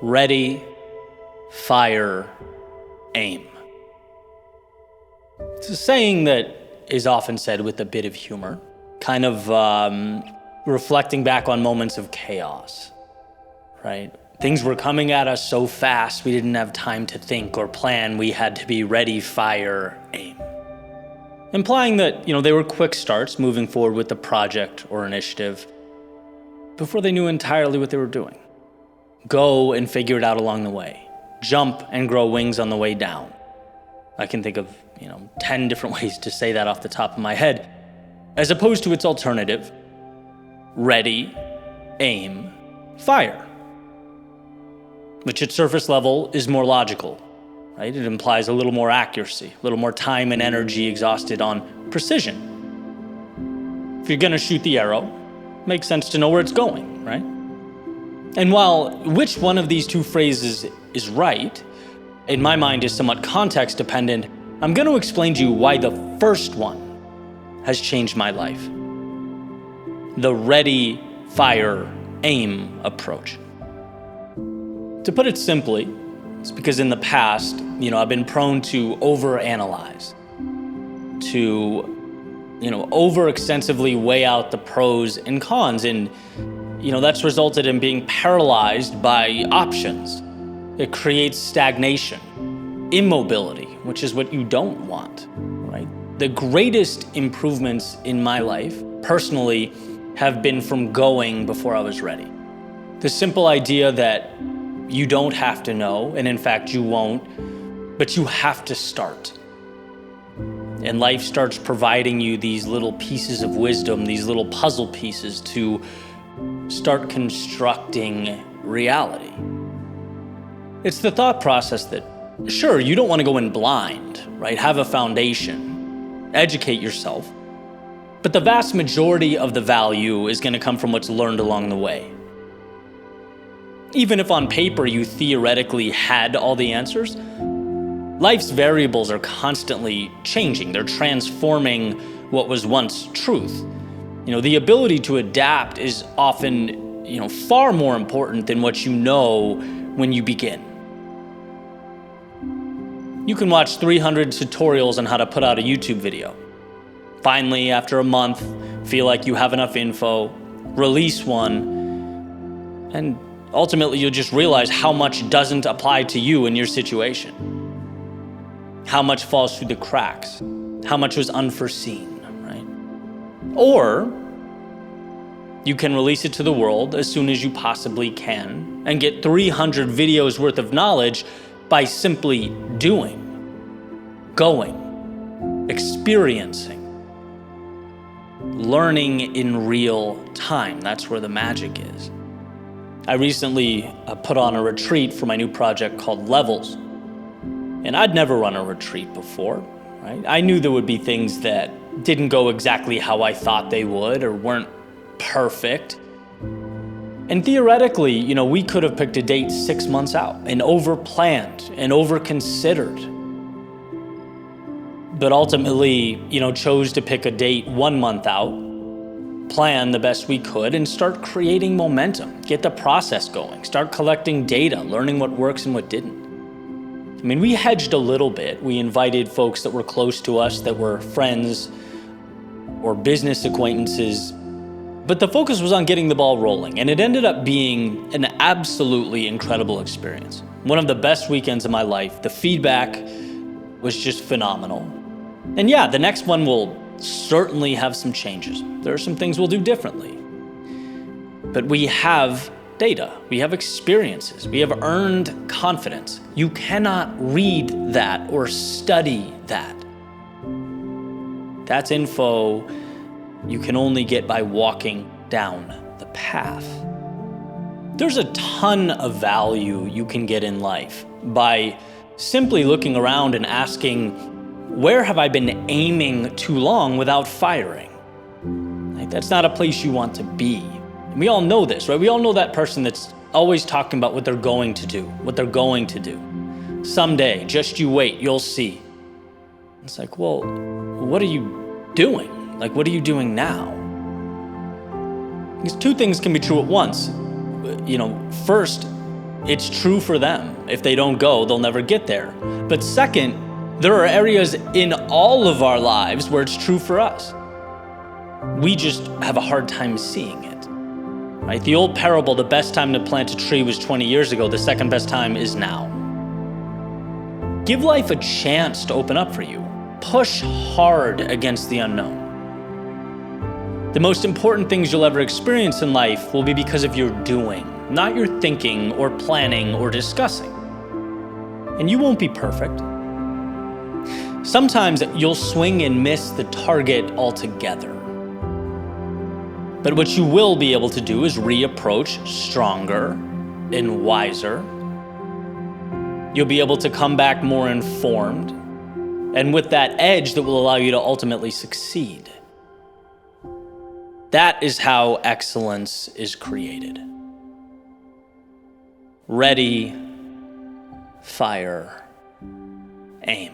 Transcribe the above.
Ready, fire, aim. It's a saying that is often said with a bit of humor, kind of reflecting back on moments of chaos, right? Things were coming at us so fast, we didn't have time to think or plan. We had to be ready, fire, aim. Implying that, they were quick starts moving forward with the project or initiative before they knew entirely what they were doing. Go and figure it out along the way. Jump and grow wings on the way down. I can think of, 10 different ways to say that off the top of my head, as opposed to its alternative, ready, aim, fire, which at surface level is more logical, right? It implies a little more accuracy, a little more time and energy exhausted on precision. If you're gonna shoot the arrow, it makes sense to know where it's going, right? And while which one of these two phrases is right, in my mind is somewhat context dependent, I'm going to explain to you why the first one has changed my life. The ready, fire, aim approach. To put it simply, it's because in the past, I've been prone to overanalyze, to, over extensively weigh out the pros and cons. And, that's resulted in being paralyzed by options. It creates stagnation, immobility, which is what you don't want, right? The greatest improvements in my life, personally, have been from going before I was ready. The simple idea that you don't have to know, and in fact you won't, but you have to start. And life starts providing you these little pieces of wisdom, these little puzzle pieces to start constructing reality. It's the thought process that, sure, you don't want to go in blind, right? Have a foundation, educate yourself. But the vast majority of the value is going to come from what's learned along the way. Even if on paper you theoretically had all the answers, life's variables are constantly changing. They're transforming what was once truth. The ability to adapt is often, far more important than what you know when you begin. You can watch 300 tutorials on how to put out a YouTube video. Finally, after a month, feel like you have enough info, release one, and ultimately you'll just realize how much doesn't apply to you in your situation. How much falls through the cracks, how much was unforeseen, right? Or you can release it to the world as soon as you possibly can and get 300 videos worth of knowledge by simply doing, going, experiencing, learning in real time. That's where the magic is. I recently put on a retreat for my new project called Levels. And I'd never run a retreat before, right? I knew there would be things that didn't go exactly how I thought they would or weren't perfect. And theoretically, we could have picked a date 6 months out and over-planned and over-considered. But ultimately, chose to pick a date 1 month out, plan the best we could, and start creating momentum, get the process going, start collecting data, learning what works and what didn't. We hedged a little bit. We invited folks that were close to us, that were friends or business acquaintances, but the focus was on getting the ball rolling, and it ended up being an absolutely incredible experience. One of the best weekends of my life. The feedback was just phenomenal. And yeah, the next one will certainly have some changes. There are some things we'll do differently. But we have data, we have experiences, we have earned confidence. You cannot read that or study that. That's info you can only get by walking down the path. There's a ton of value you can get in life by simply looking around and asking, where have I been aiming too long without firing? That's not a place you want to be. We all know this, right? We all know that person that's always talking about what they're going to do, Someday, just you wait, you'll see. It's like, well, what are you doing? What are you doing now? Because two things can be true at once. First, It's true for them. If they don't go, they'll never get there. But second, there are areas in all of our lives where it's true for us. We just have a hard time seeing it. Right? The old parable, the best time to plant a tree was 20 years ago, the second best time is now. Give life a chance to open up for you. Push hard against the unknown. The most important things you'll ever experience in life will be because of your doing, not your thinking or planning or discussing. And you won't be perfect. Sometimes you'll swing and miss the target altogether. But what you will be able to do is reapproach stronger and wiser. You'll be able to come back more informed and with that edge that will allow you to ultimately succeed. That is how excellence is created. Ready, fire, aim.